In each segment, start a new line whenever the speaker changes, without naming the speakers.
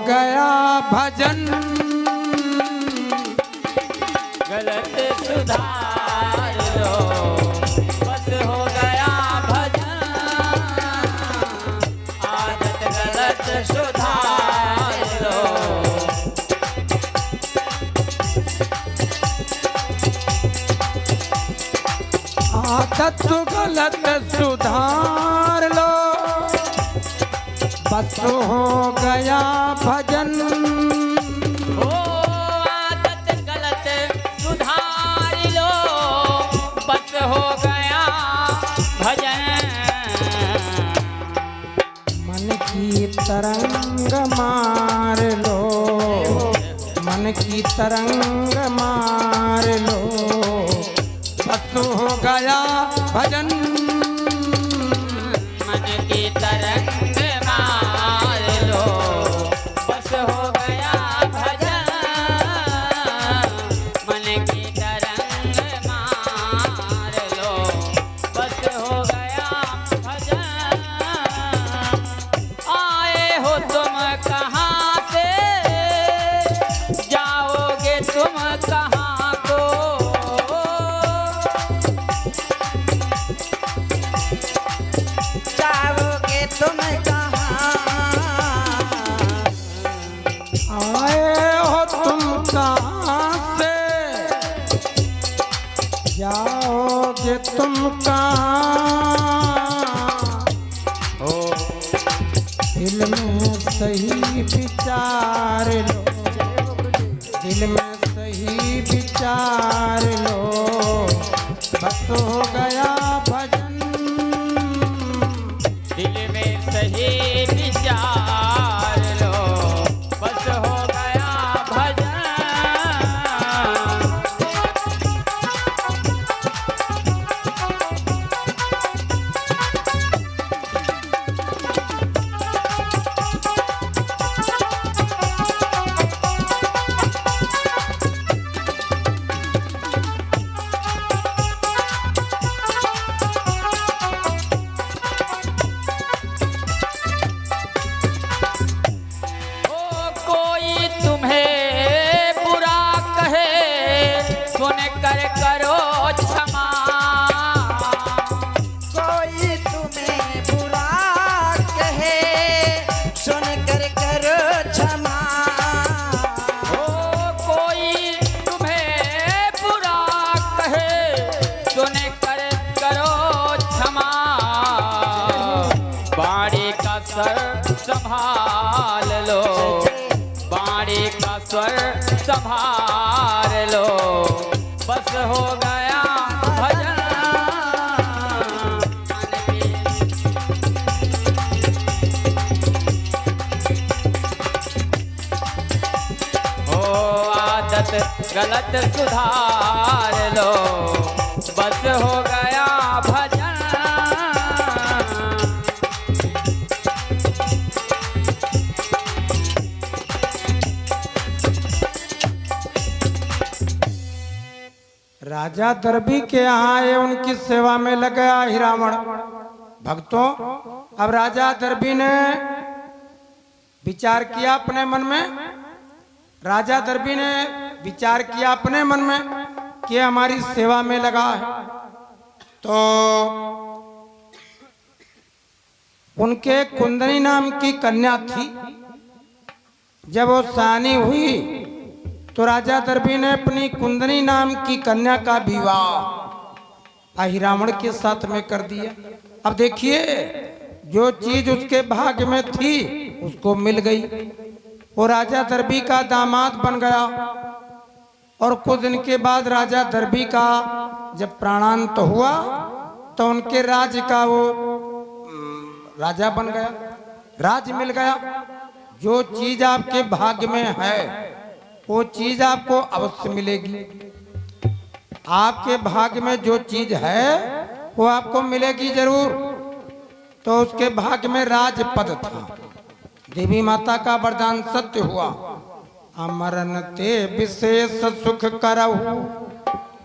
गया भजन
गलत सुधार लो, बस हो गया भजन, आदत गलत सुधार लो।
आदत गलत सुधार लो, बस हो गया भजन।
ओ आदत गलत सुधार लो, बस हो गया भजन।
मन की तरंग मार लो, मन की तरंग मार लो, बस हो गया भजन।
मन की तरंग मार लो, बस हो गया भजन। मन की तरंग मार लो, बस हो गया भजन। आए हो तुम कहाँ से, जाओगे तुम कहाँ को।
जाओगे तुम कहाँ,
आए हो तुम कहाँ से, जाओगे तुम कहाँ।
हो
दिल में सही विचार लो, दिल में सही विचार लो, बस हो गया भजन।
दिल में सही विचार लो, बस हो गया भजन। ओ कोई तुम्हें बुरा कहे, सुन कर करो क्षमा।
कोई तुम्हें बुरा कहे, सुन कर करो क्षमा।
ओ कोई तुम्हें बुरा कहे, सुन कर करो क्षमा। बाड़ी का सर संभाल लो, बाड़ी का स्वर संभाल लो, बस हो गया भजन। ओ आदत गलत सुधार लो, बस हो गया भजन।
राजा दर्बी के यहाँ आए, उनकी सेवा में लग गया ही रावण। भक्तों, अब राजा दर्बी ने विचार किया अपने मन में, राजा दर्बी ने विचार किया अपने मन में कि हमारी सेवा में लगा है। तो उनके कुंदनी नाम की कन्या थी। जब वो सानी हुई तो राजा दर्बी ने अपनी कुंदनी नाम की कन्या का विवाह अहिरावण के साथ में कर दिया। अब देखिए, जो चीज उसके भाग्य में थी उसको मिल गई। वो राजा दर्बी का दामाद बन गया। और कुछ दिन के बाद राजा दर्बी का जब प्राणांत हुआ तो उनके राज्य का वो राजा बन गया, राज्य मिल गया। जो चीज आपके भाग्य में है वो चीज आपको अवश्य मिलेगी। आपके भाग्य में जो चीज है वो आपको मिलेगी जरूर। तो उसके भाग्य में राजपद था। देवी माता का वरदान सत्य हुआ। अमरन ते विशेष सुख करहु,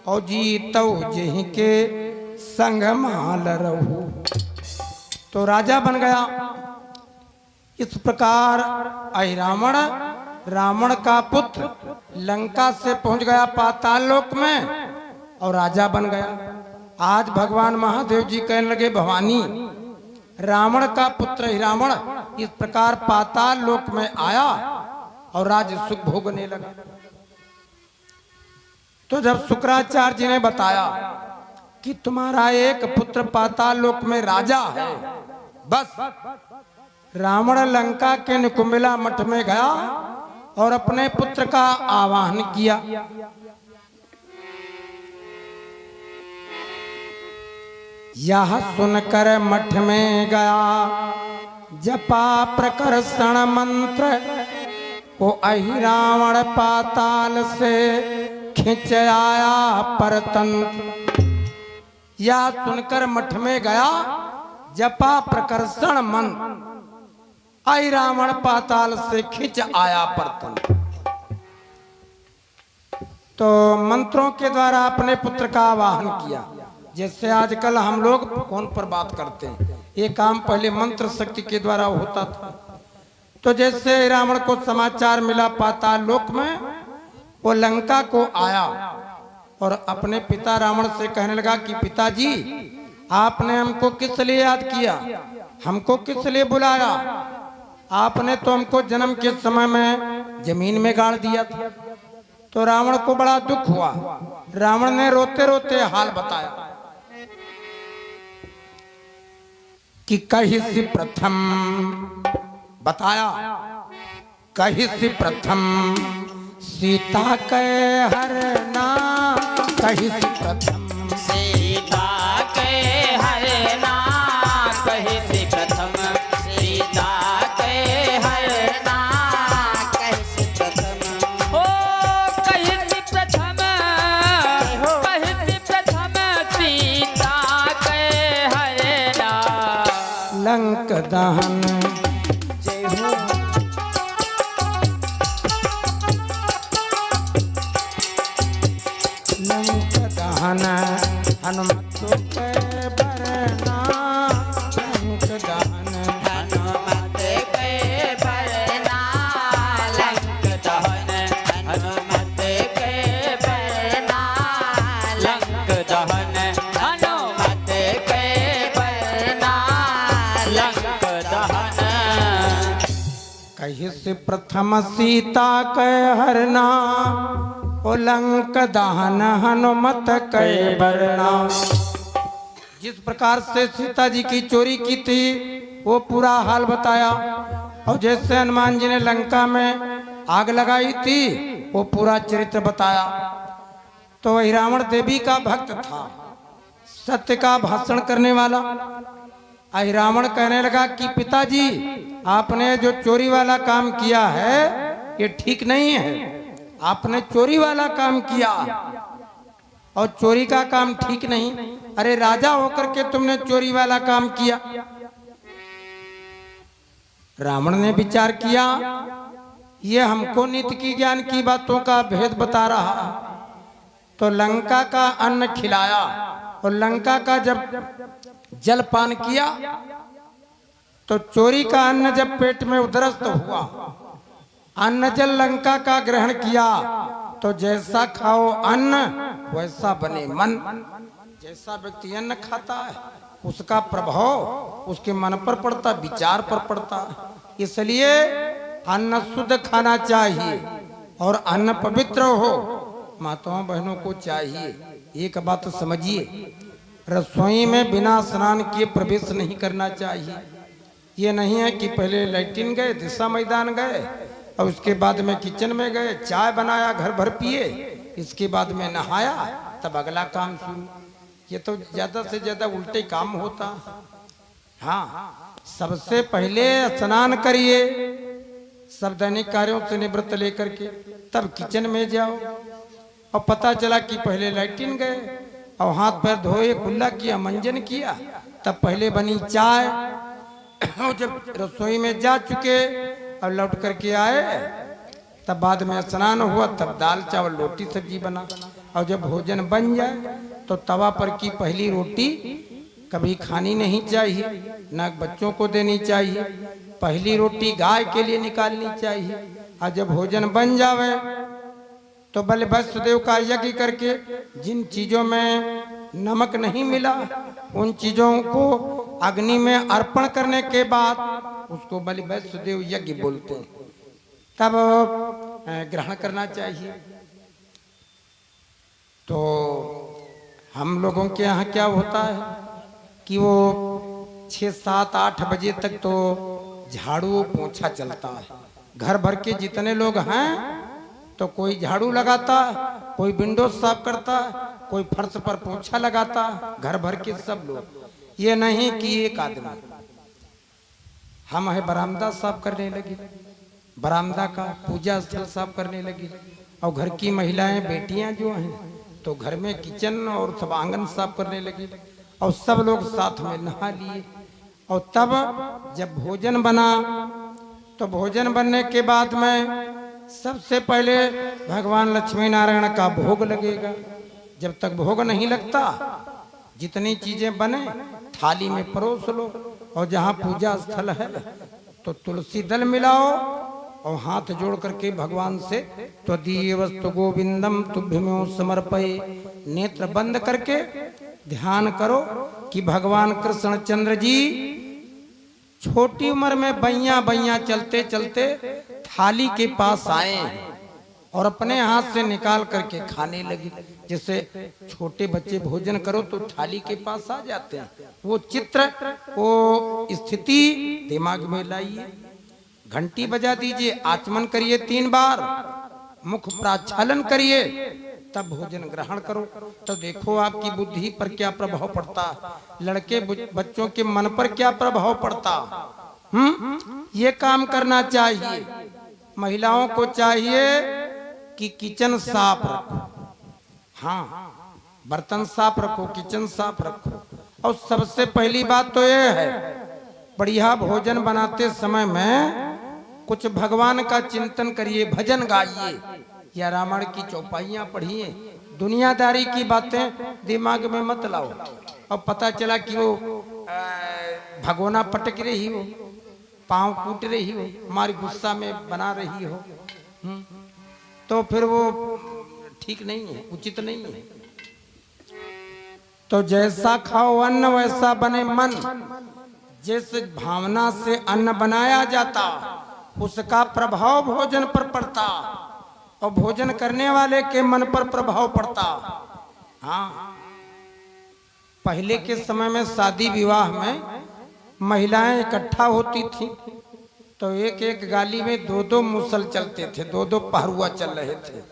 और जीतऊ जही के संग माल रहू। तो राजा बन गया। इस प्रकार अहिरावण रावण का पुत्र लंका से पहुंच गया पाताल लोक में और राजा बन गया। आज भगवान महादेव जी कहने लगे भवानी रावण का पुत्र अहिरावण इस प्रकार पाताल लोक में आया और राज्य सुख भोगने लगा। तो जब शुक्राचार्य जी ने बताया कि तुम्हारा एक पुत्र पाताल लोक में राजा है, बस रावण लंका के निकुंभिला मठ में गया और अपने पुत्र का आवाहन किया। यह सुनकर मठ में गया जपा प्रकर्षण मंत्र, वो अहिरावण पाताल से खिंच आया परतंत्र। यह सुनकर मठ में गया जपा प्रकर्षण मंत्र, अहिरावण पाताल से खिंच आया परतंत्र। तो मंत्रों के द्वारा अपने पुत्र का आवाहन किया। जैसे आजकल हम लोग फोन पर बात करते हैं, ये काम पहले मंत्र शक्ति के द्वारा होता था। तो जैसे रावण को समाचार मिला पाताल लोक में, वो लंका को आया और अपने पिता रावण से कहने लगा कि पिताजी आपने हमको किस लिए याद किया, हमको किस लिए बुलाया? आपने तो हमको जन्म के समय में जमीन में गाड़ दिया था। तो रावण को बड़ा दुख हुआ। रावण ने रोते रोते हाल बताया कि कहीं से प्रथम बताया, कहीं से प्रथम सीता के हरना, कहीं से प्रथम
सीता के हरना, कहीं से प्रथम सीता के हरना,
कहीं से प्रथम
ओ कहीं से प्रथम, कहीं से प्रथम सीता के हरना।
लंक दहन
जय हो
लंक दहन हनुमत के बरना, लंक दहन
हनुमत के बरना,
लंक दहन हनुमत के बरना, लंक दहन हनुमत के बरना, लंक दहन।
कहीं से प्रथम सीता के हरना, ओ लंक दहन हनुमत के बरना। जिस प्रकार से सीता जी की चोरी की थी वो पूरा हाल बताया, और जैसे हनुमान जी ने लंका में आग लगाई थी वो पूरा चरित्र बताया। तो वही रावण देवी का भक्त था, सत्य का भाषण करने वाला। अहिरावण कहने लगा कि पिताजी आपने जो चोरी वाला काम किया है ये ठीक नहीं है, आपने चोरी वाला काम किया और चोरी का काम ठीक नहीं। अरे राजा होकर के तुमने चोरी वाला काम किया। रावण ने विचार किया ये हमको नित्य की ज्ञान की बातों का भेद बता रहा। तो लंका का अन्न खिलाया और लंका का जब जल पान किया तो चोरी का अन्न जब पेट में उदरस्त हुआ, अन्न जल लंका का ग्रहण किया तो जैसा खाओ अन्न वैसा बने मन। जैसा व्यक्ति अन्न खाता है उसका प्रभाव उसके मन पर पड़ता, विचार पर पड़ता। इसलिए अन्न शुद्ध खाना चाहिए और अन्न पवित्र हो। माताओं बहनों को चाहिए एक बात समझिए, रसोई में बिना स्नान किए प्रवेश नहीं करना चाहिए। ये नहीं है कि पहले लैट्रिन गए, दिशा मैदान गए और उसके बाद में किचन में गए, चाय बनाया, घर भर पिए, इसके बाद में नहाया, तब अगला काम शुरू। ये तो ज्यादा से ज्यादा उल्टे काम होता। हाँ, सबसे पहले स्नान करिए, सब दैनिक कार्यों से निवृत्त लेकर के तब किचन में जाओ। और पता चला कि पहले लैट्रिन गए और हाथ पैर धोए, कुल्ला किया, मंजन किया, तब पहले बनी चाय। और जब रसोई में जा चुके और लौट करके आए तब बाद में स्नान हुआ, तब दाल चावल रोटी सब्जी बना। और जब भोजन बन जाए तो तवा पर की पहली रोटी कभी खानी नहीं चाहिए, ना बच्चों को देनी चाहिए। पहली रोटी गाय के लिए निकालनी चाहिए। और जब भोजन बन जावे तो बलि वसुदेव का यज्ञ करके जिन चीजों में नमक नहीं मिला उन चीजों को अग्नि में अर्पण करने के बाद उसको बलि वसुदेव यज्ञ बोलते हैं, तब ग्रहण करना चाहिए। तो हम लोगों के यहाँ क्या होता है कि वो 6, 7, 8 बजे तक तो झाड़ू पोंछा चलता है। घर भर के जितने लोग हैं तो कोई झाड़ू लगाता, कोई विंडो साफ करता, कोई फर्श पर पोंछा लगाता, घर भर के सब लोग। ये नहीं कि एक आदमी। हम है बरामदा साफ करने लगे, बरामदा का पूजा स्थल साफ करने लगी। और घर की महिलाएं बेटियां जो हैं तो घर में किचन और सब आंगन साफ करने लगी। और सब लोग साथ में नहा लिए। और तब जब भोजन बना तो भोजन बनने के बाद में सबसे पहले भगवान लक्ष्मी नारायण का भोग लगेगा। जब तक भोग नहीं लगता जितनी चीजें बने थाली में परोस लो। और जहाँ पूजा स्थल है तो तुलसी दल मिलाओ और हाथ जोड़ करके भगवान से त्वदीय वस्तु गोविंदम तुभ्यमो समर्पये, नेत्र बंद करके ध्यान करो कि भगवान कृष्णचंद्र जी छोटी उम्र में बैया बैया चलते चलते थाली के पास आए और अपने हाथ से निकाल करके खाने लगे। जैसे छोटे बच्चे भोजन करो तो थाली के पास आ जाते हैं, वो चित्र वो स्थिति दिमाग में लाइए। घंटी बजा दीजिए, आचमन करिए 3 बार, मुख प्राक्षालन करिए, तब भोजन ग्रहण करो। तो देखो आपकी बुद्धि पर क्या प्रभाव पड़ता, लड़के बच्चों के मन पर क्या प्रभाव पड़ता। ये काम करना चाहिए। महिलाओं को चाहिए कि किचन साफ रखो, हाँ बर्तन साफ रखो, किचन साफ रखो। और सबसे पहली बात तो ये है बढ़िया भोजन बनाते समय में कुछ भगवान का चिंतन करिए, भजन गाइए या रामायण की चौपाइयां पढ़िए। दुनियादारी की बातें दिमाग में मत लाओ। और पता चला कि वो भगोना पटक रही हो, पांव कूट रही हो, हमारी गुस्सा में बना रही हो, तो फिर वो ठीक नहीं है, उचित नहीं है। तो जैसा खाओ अन्न वैसा बने मन। जिस भावना से अन्न बनाया जाता उसका प्रभाव भोजन पर पड़ता और भोजन करने वाले के मन पर प्रभाव पड़ता। हाँ, पहले के समय में शादी विवाह में महिलाएं इकट्ठा होती थी तो एक एक गाली में 2-2 मुसल चलते थे, 2-2 पहरुआ चल रहे थे।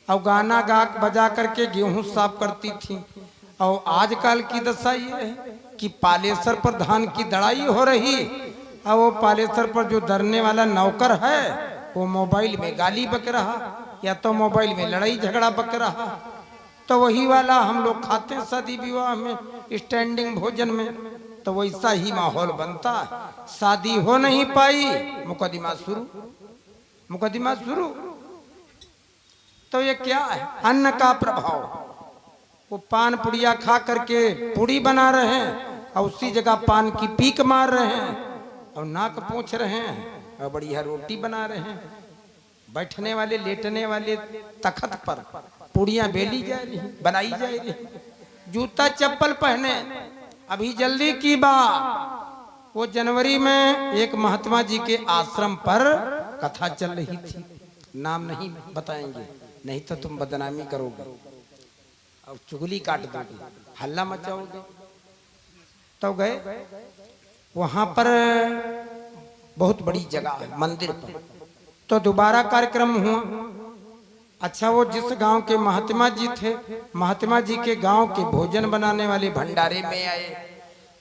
और गाना गा बजा करके गेहूं साफ करती थी। और आजकल की दशा ये है कि पालेसर पर धान की दड़ाई हो रही और वो पालेसर पर जो दरने वाला नौकर है वो मोबाइल में गाली बक रहा या तो मोबाइल में लड़ाई झगड़ा बक रहा। तो वही वाला हम लोग खाते हैं शादी विवाह में, स्टैंडिंग भोजन में। तो वैसा ही माहौल बनता है। शादी हो नहीं पाई, मुकदमा शुरू, मुकदमा शुरू। तो ये क्या है? अन्न का प्रभाव। वो पान पुड़िया खा करके पुड़ी बना रहे हैं और उसी जगह पान की पीक मार रहे हैं और नाक पोंछ रहे हैं और बढ़िया रोटी बना रहे हैं। बैठने वाले लेटने वाले तखत पर पुड़ियां बेली जा रही, बनाई जा रही। जूता चप्पल पहने। अभी जल्दी की बात, वो जनवरी में एक महात्मा जी के आश्रम पर कथा चल रही थी। नाम नहीं बताएंगे, नहीं तो तुम बदनामी करोगे और चुगली काट दोगे, हल्ला मचाओगे। तो गए वहां पर, बहुत बड़ी जगह है मंदिर पर। तो दोबारा कार्यक्रम हुआ। अच्छा, वो जिस गांव के महात्मा जी थे, महात्मा जी के गांव के भोजन बनाने वाले भंडारे में आए।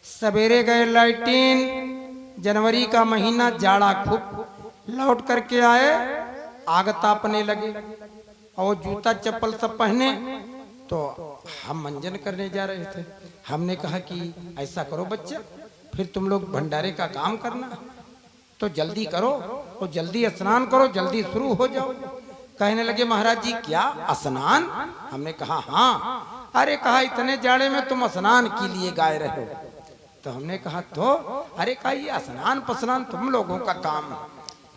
सवेरे गए लाइटिन, जनवरी का महीना, जाड़ा खूब। लौट करके आए, आग तापने लगे और जूता चप्पल सब पहने। तो हम मंजन करने जा रहे थे। हमने कहा कि ऐसा करो बच्चा, फिर तुम लोग भंडारे का काम करना तो जल्दी करो और जल्दी स्नान करो, जल्दी शुरू हो जाओ। कहने लगे महाराज जी क्या स्नान? हमने कहा हाँ। अरे कहा इतने जाड़े में तुम स्नान के लिए गाए रहे हो, तो हमने कहा तो अरे कहा ये स्नान पसनान तुम लोगों का काम है।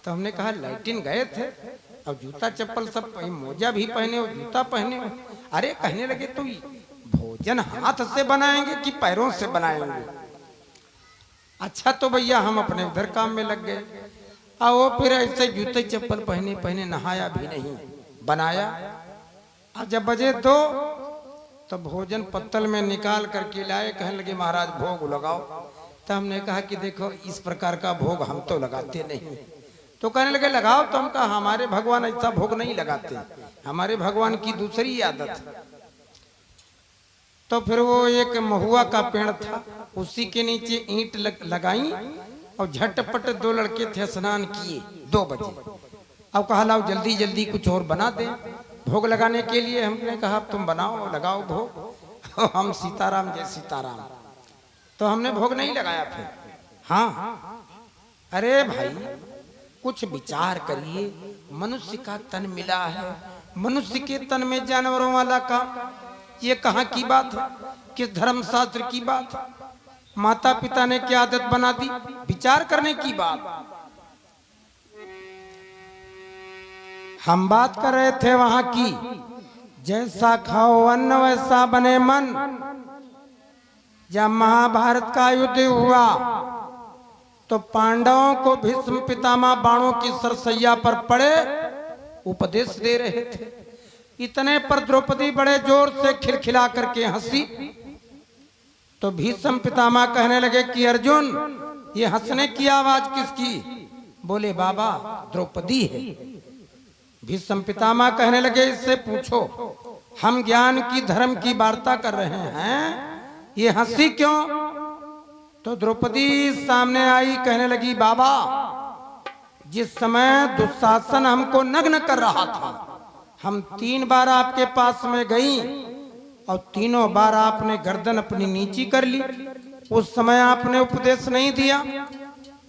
तो हमने कहा लैट्रिन गए थे और जूता चप्पल सब मोजा भी पहने हो जूता पहने हो। अरे कहने लगे तो भोजन हाथ से बनाएंगे कि पैरों से बनाएंगे। अच्छा तो भैया हम अपने उधर काम में लग गए। वो फिर ऐसे जूते चप्पल पहने पहने नहाया भी नहीं, बनाया। और जब बजे तो भोजन पत्तल में निकाल करके लाए, कहने लगे महाराज भोग लगाओ। तो हमने कहा कि देखो इस प्रकार का भोग हम तो लगाते नहीं। तो कहने लगे लगाओ। तो हम कहा हमारे भगवान ऐसा भोग नहीं लगाते, हमारे भगवान की दूसरी आदत। तो फिर वो एक महुआ का पेड़ था, उसी के नीचे ईंट लगाई और झटपट 2 लड़के थे, स्नान किए 2 बजे। अब कहा लाओ जल्दी जल्दी कुछ और बना दे भोग लगाने के लिए। हमने कहा तुम बनाओ लगाओ भोग। हम सीताराम जय सीताराम। तो हमने भोग नहीं लगाया फिर। हाँ अरे भाई कुछ विचार करिए, मनुष्य का तन मिला है, मनुष्य के तन में जानवरों वाला काम, ये कहाँ की बात है, किस धर्म शास्त्र की बात है। माता पिता ने क्या आदत बना दी, विचार करने की बात। हम बात कर रहे थे वहां की, जैसा खाओ अन्न वैसा बने मन। जब महाभारत का युद्ध हुआ तो पांडवों को भीष्म पितामह बाणों की सरसैया पर पड़े उपदेश दे रहे थे। इतने पर द्रौपदी बड़े जोर से खिलखिला करके हंसी। तो भीष्म पितामह कहने लगे कि अर्जुन ये हंसने की आवाज किसकी? बोले बाबा द्रौपदी है। भीष्म पितामह कहने लगे इससे पूछो, हम ज्ञान की धर्म की वार्ता कर रहे हैं, ये हंसी क्यों? तो द्रौपदी सामने आई, कहने लगी बाबा जिस समय दुशासन हमको नग्न कर रहा था, हम 3 बार आपके पास में गई और तीनों बार आपने गर्दन अपनी नीची कर ली। उस समय आपने उपदेश नहीं दिया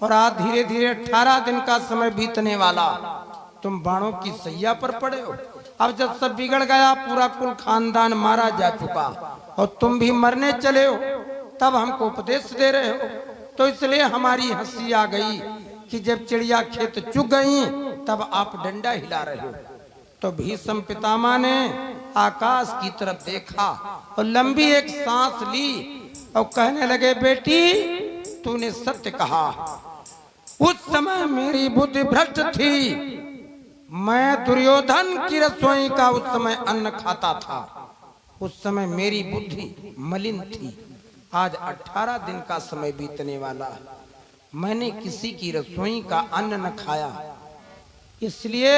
और आज धीरे धीरे 18 दिन का समय बीतने वाला, तुम बाणों की सैया पर पड़े हो। अब जब सब बिगड़ गया, पूरा कुल खानदान मारा जा चुका और तुम भी मरने चले हो, तब हमको उपदेश दे रहे हो। तो इसलिए हमारी हंसी आ गई कि जब चिड़िया खेत चुग गई तब आप डंडा हिला रहे हो। तो भीष्म पितामह ने आकाश की तरफ देखा और लंबी एक सांस ली और कहने लगे बेटी तूने सत्य कहा, उस समय मेरी बुद्धि भ्रष्ट थी, मैं दुर्योधन की रसोई का उस समय अन्न खाता था, उस समय मेरी बुद्धि मलिन थी। आज 18 दिन का समय बीतने वाला है, मैंने किसी की रसोई का अन्न न खाया, इसलिए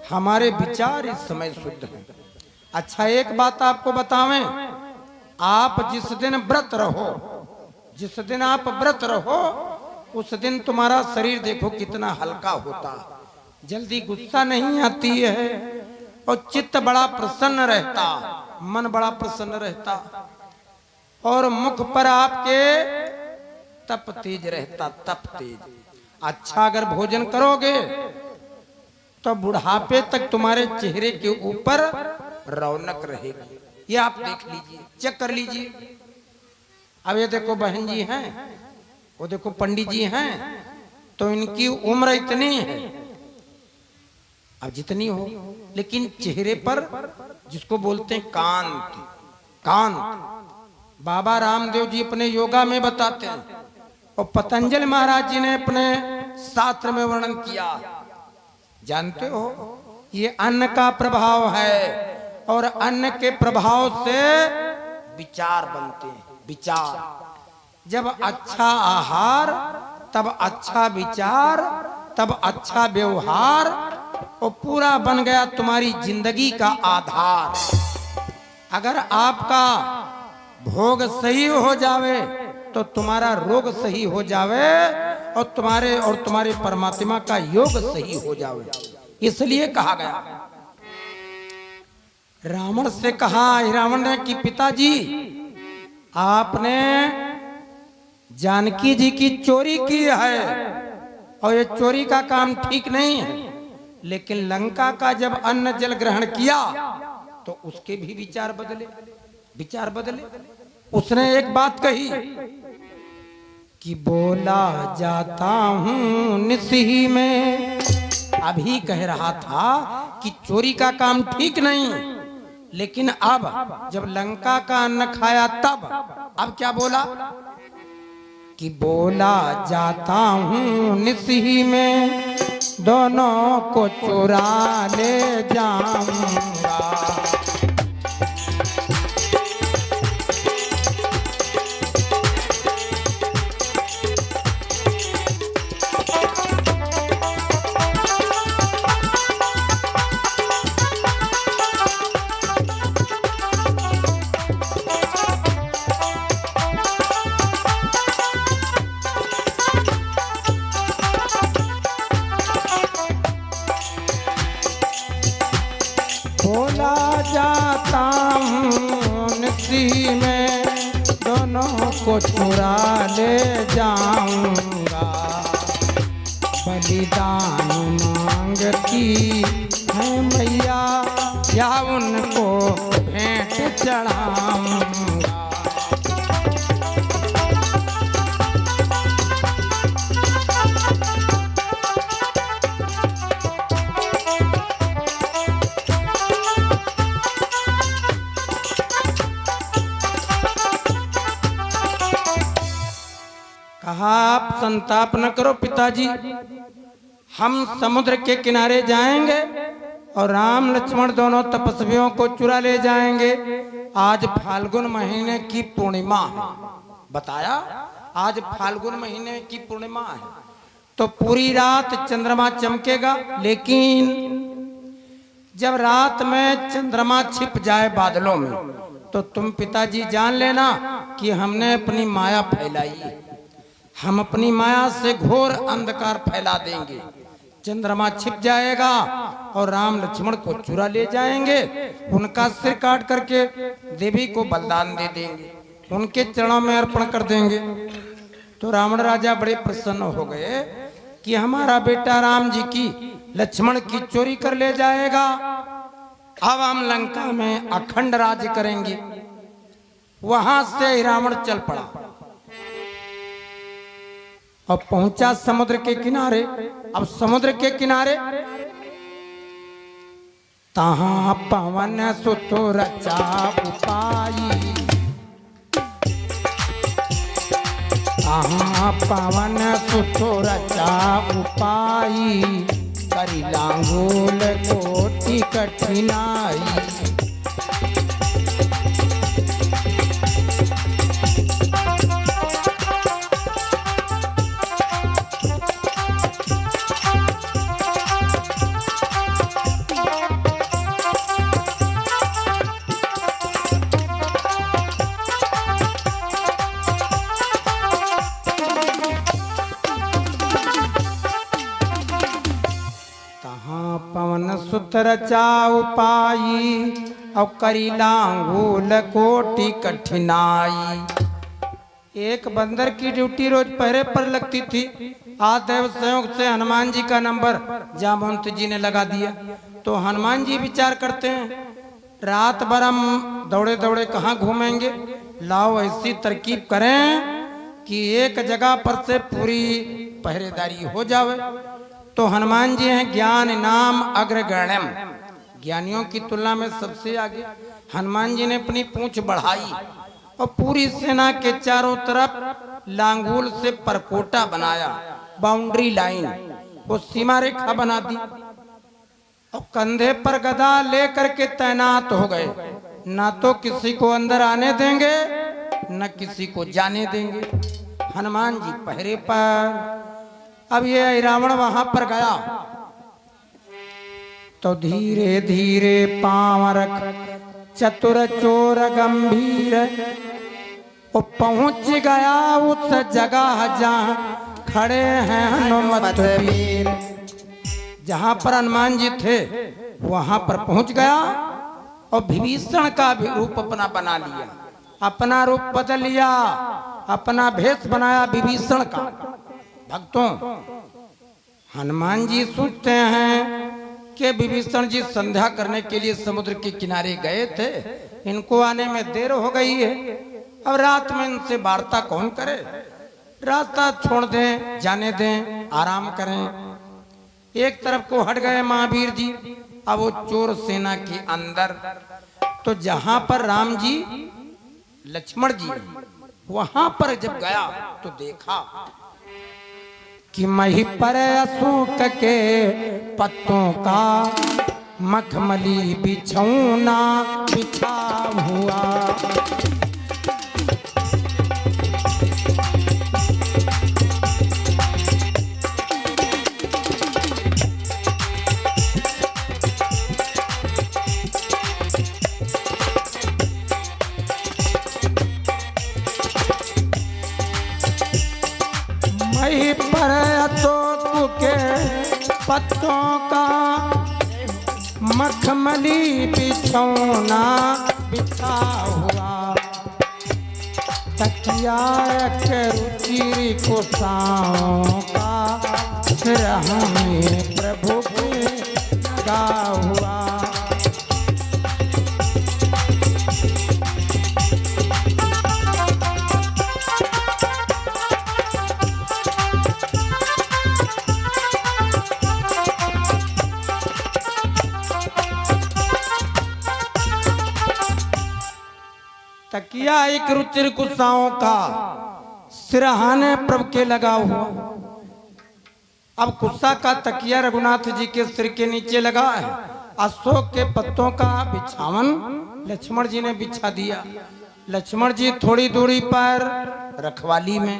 हमारे विचार इस समय शुद्ध हैं। अच्छा एक बात आपको बतावें, आप जिस दिन व्रत रहो, जिस दिन आप व्रत रहो उस दिन तुम्हारा शरीर देखो कितना हल्का होता, जल्दी गुस्सा नहीं आती है और चित्त बड़ा प्रसन्न रहता, मन बड़ा प्रसन्न रहता और मुख पर आपके तप तेज रहता, तप तेज। अच्छा अगर भोजन करोगे तो बुढ़ापे तक तुम्हारे चेहरे के ऊपर रौनक रहेगी। ये आप देख लीजिए, चेक कर लीजिए। अब ये देखो बहन जी हैं, वो देखो पंडित जी हैं, तो इनकी उम्र इतनी है, अब जितनी हो, लेकिन चेहरे पर जिसको बोलते हैं कांत, कांत बाबा रामदेव जी अपने योगा में बताते हैं और पतंजलि महाराज जी ने अपने शास्त्र में वर्णन किया। जानते हो ये अन्न का प्रभाव है और अन्न के प्रभाव से विचार बनते हैं। विचार जब अच्छा आहार तब अच्छा विचार तब अच्छा व्यवहार और पूरा बन गया तुम्हारी जिंदगी का आधार। अगर आपका भोग सही हो जावे तो तुम्हारा रोग सही हो जावे और तुम्हारे परमात्मा का योग सही हो जावे। इसलिए कहा गया, रावण से कहा, रावण ने कि पिताजी आपने जानकी जी की चोरी की है और ये चोरी का काम ठीक नहीं है, लेकिन लंका का जब अन्न जल ग्रहण किया तो उसके भी विचार बदले, विचार बदले। उसने एक बात कही, कि बोला जाता हूँ निसी में। अभी कह रहा था कि चोरी का काम ठीक नहीं, लेकिन अब जब लंका का अन्न खाया तब अब क्या बोला कि बोला जाता हूँ निसी में, दोनों को चुरा ले जाऊंगा। बोला जाता हूँ निसी में, दोनों को चुरा ले जाऊंगा। बलिदान मांगती है मैया, या उनको भेंट चढ़ाऊंगा। कहा आप संताप न करो पिताजी, हम समुद्र के किनारे जाएंगे और राम लक्ष्मण दोनों तपस्वियों को चुरा ले जाएंगे। आज फाल्गुन महीने की पूर्णिमा है, बताया आज फाल्गुन महीने की पूर्णिमा है, तो पूरी रात चंद्रमा चमकेगा। लेकिन जब रात में चंद्रमा छिप जाए बादलों में, तो तुम पिताजी जान लेना कि हमने अपनी माया फैलाई है। हम अपनी माया से घोर अंधकार फैला देंगे। चंद्रमा छिप जाएगा और राम लक्ष्मण को चुरा ले जाएंगे, उनका सिर काट करके देवी को बलिदान दे देंगे, उनके चरणों में अर्पण कर देंगे। तो रावण राजा बड़े प्रसन्न हो गए कि हमारा बेटा राम जी की लक्ष्मण की चोरी कर ले जाएगा, अब हम लंका में अखंड राज्य करेंगे। वहां से रावण चल पड़ा और पहुंचा समुद्र के किनारे। अब समुद्र के किनारे तहां पवन सुत रचा उपाई, तहां पवन सुत रचा उपाई, करी लांगूल कोटि कठिनाई। पवन सुत रचा उपाई, और करी लांगूल कोटि कठिनाई। एक बंदर की ड्यूटी रोज पहरे पर लगती थी। आज दैव संयोग से हनुमान जी का नंबर जामवंत जी ने लगा दिया। तो हनुमान जी विचार करते हैं, रात भर हम दौड़े दौड़े कहाँ घूमेंगे, लाओ ऐसी तरकीब करें कि एक जगह पर से पूरी पहरेदारी हो जावे। तो हनुमान जी हैं ज्ञान नाम अग्रगण्यम, ज्ञानियों की तुलना में सबसे आगे। हनुमान जी ने अपनी पूंछ बढ़ाई और पूरी सेना के चारों तरफ लांगूल से परकोटा बनाया, बाउंड्री लाइन, वो सीमा रेखा बना दी। और कंधे पर गदा लेकर के तैनात हो गए, ना तो किसी को अंदर आने देंगे न किसी को जाने देंगे। हनुमान जी पहरे पर। अब ये रावण वहां पर गया तो धीरे धीरे पांव रख चतुर चोर गंभीर, वो पहुंच गया उस जगह जहां खड़े हैं हनुमत वीर। जहां पर हनुमान जी थे वहां पर पहुंच गया और विभीषण का भी रूप अपना बना लिया, अपना रूप बदल लिया, अपना भेष बनाया विभीषण का। भक्तों, हनुमान जी सोचते हैं कि विभीषण जी संध्या करने के लिए समुद्र के किनारे गए थे, इनको आने में देर हो गई है, अब रात में इनसे वार्ता कौन करे। रास्ता छोड़ दें, जाने दें, आराम करें। एक तरफ को हट गए महावीर जी। अब वो चोर सेना के अंदर, तो जहां पर राम जी लक्ष्मण जी वहां पर जब गया तो देखा कि मही पर अशोक के पत्तों का मखमली बिछौना बिछा हुआ। मही पर अशोक के पत्तों का मखमली बिछौना बिछा हुआ। तकिया के रुचिर कुशाओं का हमें प्रभु पे लगा हुआ। तकिया एक रुचिर कुशाओं का सिरहाने प्रभु के लगा हुआ। अब कुस्सा का तकिया रघुनाथ जी के सिर के नीचे लगा है। अशोक के पत्तों का बिछावन लक्ष्मण जी ने बिछा दिया। लक्ष्मण जी थोड़ी दूरी पर रखवाली में,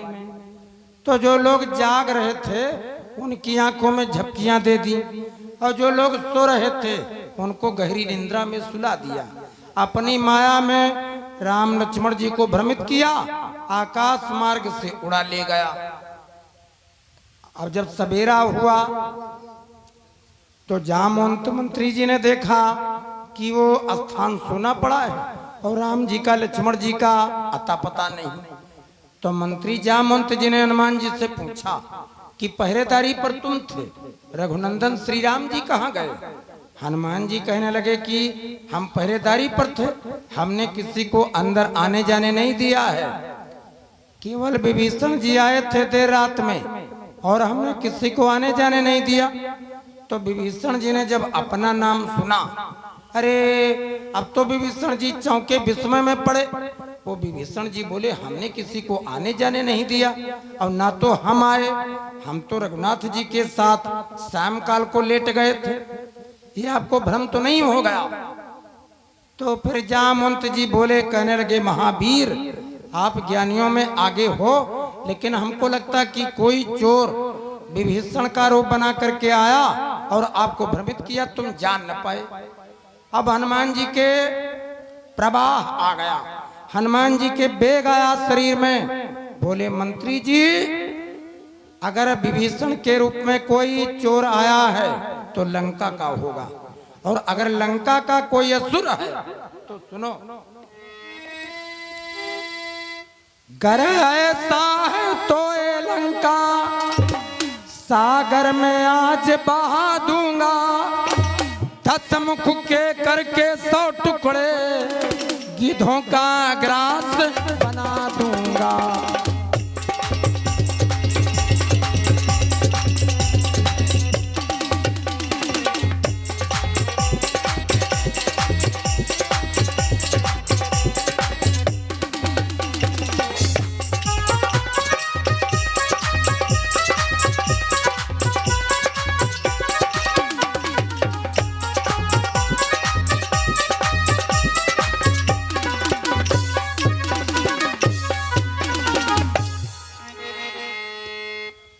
तो जो लोग जाग रहे थे उनकी आंखों में झपकियां दे दी, और जो लोग सो रहे थे उनको गहरी निंद्रा में सुला दिया। अपनी माया में राम लक्ष्मण जी को भ्रमित किया, आकाश मार्ग से उड़ा ले गया। अब जब सवेरा हुआ तो जामवंत मंत्री जी ने देखा कि वो स्थान सोना पड़ा है और राम जी का लक्ष्मण जी का अता पता नहीं। तो मंत्री जामवंत जी ने हनुमान जी से पूछा कि पहरेदारी पर तुम थे, रघुनंदन श्री राम जी कहाँ गए? हनुमान जी कहने लगे कि हम पहरेदारी पर थे, हमने किसी को अंदर आने जाने नहीं दिया है। केवल विभीषण जी आए थे देर रात में और हमने किसी को आने जाने नहीं दिया। तो विभीषण जी ने जब अपना नाम सुना, अरे अब तो विभीषण जी चौंके, विस्मय में पड़े। वो विभीषण जी बोले हमने किसी को आने जाने नहीं दिया और ना तो हम आए, हम तो रघुनाथ जी के साथ शाम काल को लेट गए थे। ये आपको भ्रम तो नहीं हो गया? तो फिर जामवंत जी बोले, कहने लगे महावीर आप ज्ञानियों में आगे हो, लेकिन हमको लगता कि कोई चोर विभीषण का रूप बना करके आया और आपको भ्रमित किया, तुम जान न पाए। अब हनुमान जी के प्रवाह आ गया, हनुमान जी के वेग आया शरीर में। बोले मंत्री जी अगर विभीषण के रूप में कोई चोर आया है तो लंका का होगा, और अगर लंका का कोई असुर है तो सुनो, गर ऐसा है तो ये लंका सागर में आज बहा दूंगा। 10 मुख के करके 100 टुकड़े गिद्धों का ग्रास बना दूंगा।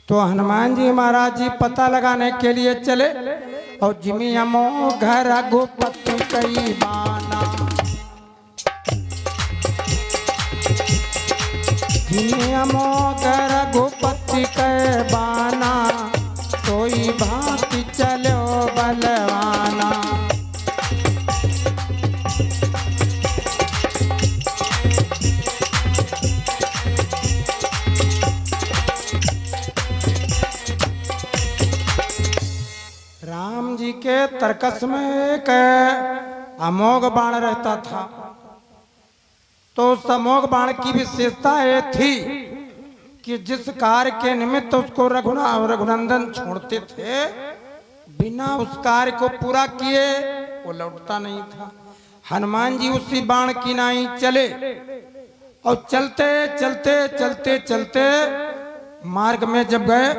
तो हनुमान जी महाराज जी पता लगाने के लिए चले, और जिमी अमो घर गोपति कई बाना, जिमी अमो घर गोपति कई बाना, सोई भांति चलो बलवाना। राम जी के तरकस में एक अमोघ बाण रहता था। तो उस अमोघ बाण की विशेषता ये थी कि जिस कार्य के निमित्त उसको रघुनंदन छोड़ते थे, बिना उस कार्य को पूरा किए वो लौटता नहीं था। हनुमान जी उसी बाण की नाई चले और चलते चलते चलते चलते मार्ग में जब गए,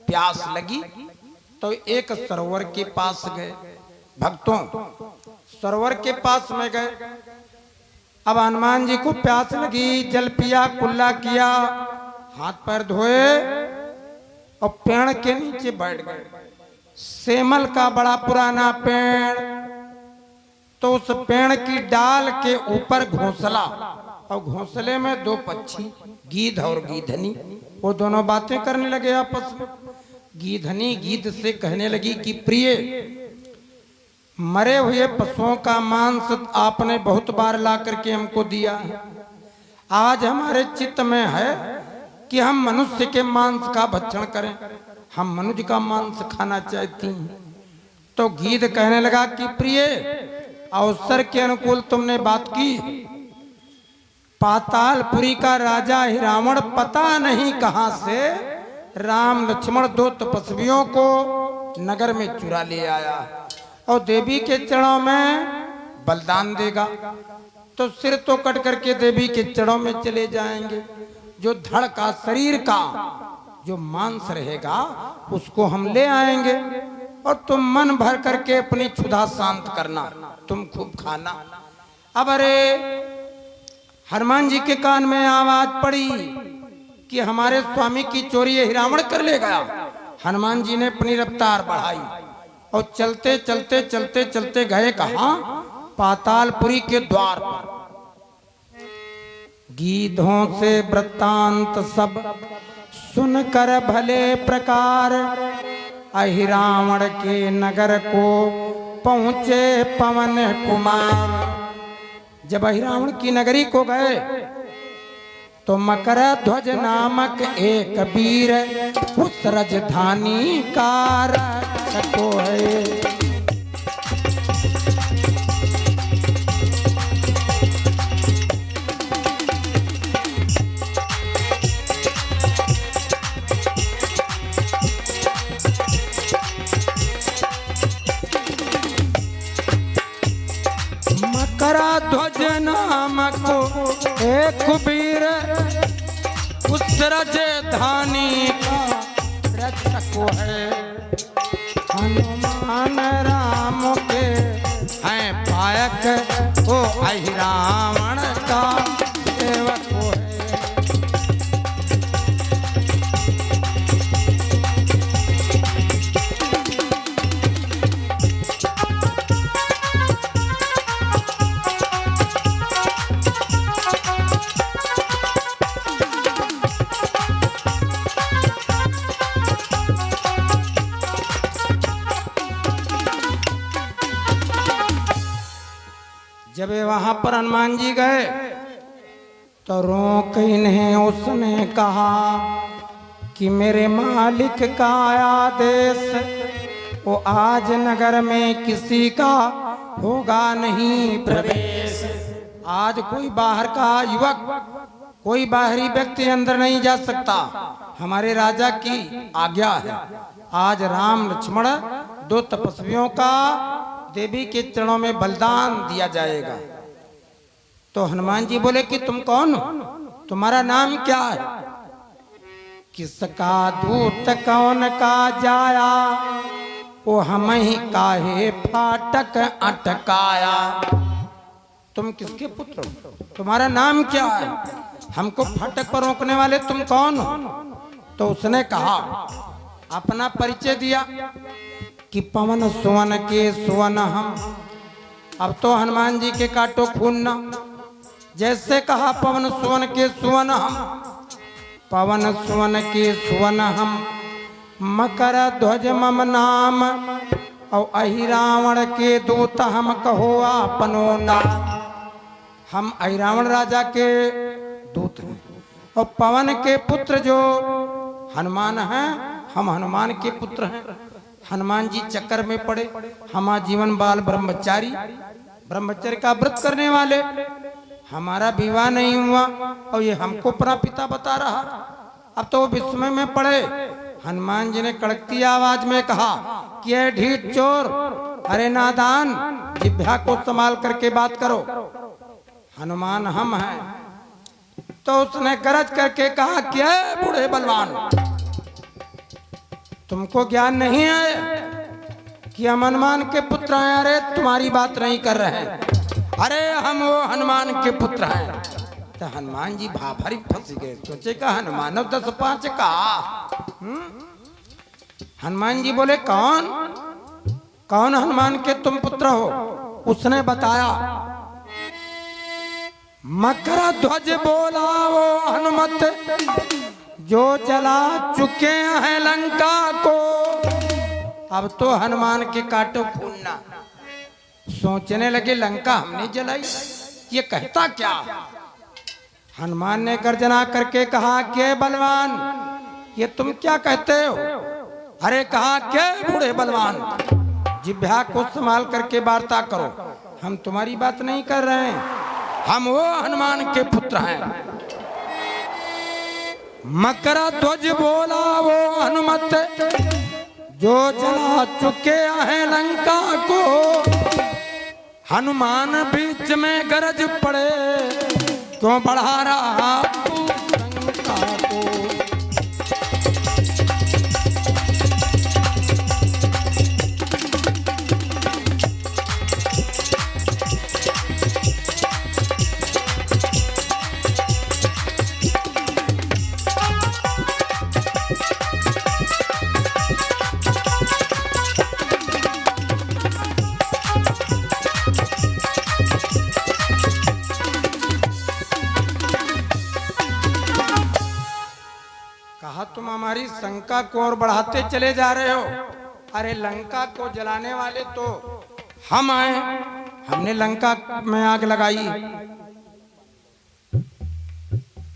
प्यास लगी तो एक सरोवर के पास गए। भक्तों, सरोवर के पास में गए। अब हनुमान जी को प्यास लगी, जल पिया, कुल्ला किया, हाथ पैर धोए और पेड़ के नीचे बैठ गए। सेमल का बड़ा पुराना पेड़, तो उस पेड़ की डाल के ऊपर घोंसला, और घोंसले में दो पक्षी, गीध और गीधनी, वो दोनों बातें करने लगे आपस में। गीधनी गीध से कहने लगी कि प्रिय, मरे हुए पशुओं का मांस आपने बहुत बार ला करके हमको दिया है। आज हमारे चित्त में है कि हम मनुष्य के मांस का भक्षण करें, हम मनुष्य का मांस खाना चाहती हैं। तो गीध कहने लगा कि प्रिय, अवसर के अनुकूल तुमने बात की। पातालपुरी का राजा हिरावण पता नहीं कहां से राम लक्ष्मण दो तपस्वियों को नगर में चुरा ले आया और देवी के चरणों में बलिदान देगा, तो सिर तो कट करके देवी के चरणों में चले जाएंगे। जो धड़ का, शरीर का जो मांस रहेगा उसको हम ले आएंगे और तुम मन भर करके अपनी क्षुधा शांत करना, तुम खूब खाना। अब अरे हनुमान जी के कान में आवाज पड़ी कि हमारे स्वामी की चोरी ये हिरावण कर ले गया। हनुमान जी ने अपनी रफ्तार बढ़ाई और चलते चलते चलते चलते गए कहां? पातालपुरी के द्वार पर। गीधों से वृत्तांत सब सुनकर भले प्रकार, अहिरावण के नगर को पहुंचे पवन कुमार। जब अहिरावण की नगरी को गए तो मकर ध्वज नामक एक वीर उस राजधानी का रक्षक है। मकरा ध्वज नामक एक वीर उस राजधानी का रक्षक है। हनुमान राम के हैं पायक, वो अहिरावण का सेवक है। जब वहां पर हनुमान जी गए तो रोक इन्हें उसने कहा कि मेरे मालिक का आदेश, वो आज नगर में किसी का होगा नहीं प्रवेश। आज कोई बाहर का युवक, कोई बाहरी व्यक्ति अंदर नहीं जा सकता, हमारे राजा की आज्ञा है। आज राम लक्ष्मण दो तपस्वियों का देवी के चरणों में बलिदान दिया जाएगा। तो हनुमान जी बोले कि तुम कौन हो, तुम्हारा नाम क्या है? किसका दूत कौन का जाया, वो हम ही काहे फाटक अटकाया। तुम किसके पुत्र हो, तुम्हारा नाम क्या है, हमको फाटक पर रोकने वाले तुम कौन हो? तो उसने कहा, अपना परिचय दिया कि पवन सुवन के सुवन हम। अब तो हनुमान जी के काटो खून न, जैसे कहा पवन सुवन के सुवन हम, पवन सुवन के सुवन हम, मकर ध्वज मम नाम, और अहिरावण के दूत हम कहो अपनो नाम। हम अहिरावण राजा के दूत हैं और पवन के पुत्र जो हनुमान हैं, हम हनुमान के पुत्र हैं। हनुमान जी चक्कर में पड़े, हमारा जीवन बाल ब्रह्मचारी, ब्रह्मचर्य का व्रत करने वाले, हमारा विवाह नहीं हुआ और ये हमको अपना पिता बता रहा। अब तो विस्मय में पड़े। हनुमान जी ने कड़कती आवाज में कहा कि ये ढीठ चोर, अरे नादान, जिह्वा को संभाल करके बात करो, हनुमान हम हैं। तो उसने गरज करके कहा कि ए बूढ़े बलवान, तुमको ज्ञान नहीं है कि हम हनुमान के पुत्र हैं? अरे तुम्हारी बात नहीं कर रहे हैं, अरे हम वो हनुमान के पुत्र हैं। तो हनुमान जी भाभरी फंस गए, सोचे का हनुमान 10-5 का। हनुमान जी बोले कौन कौन हनुमान के तुम पुत्र हो? उसने बताया, मकर ध्वज बोला वो हनुमत, जो जला चुके हैं लंका को। अब तो हनुमान के काटो फूलना। सोचने लगे लंका हमने जलाई, ये कहता क्या? हनुमान ने गर्जना करके कहा के बलवान, ये तुम क्या कहते हो? अरे कहा के बूढ़े बलवान, जिह्वा को संभाल करके वार्ता करो, हम तुम्हारी बात नहीं कर रहे हैं, हम वो हनुमान के पुत्र हैं। मकर ध्वज बोला वो हनुमत, जो जला चुके हैं लंका को। हनुमान बीच में गरज पड़े, क्यों बढ़ा रहा तू लंका को? कहा तुम हमारी शंका को और बढ़ाते चले जा रहे हो। अरे लंका को जलाने वाले तो हम आए, हमने लंका में आग लगाई,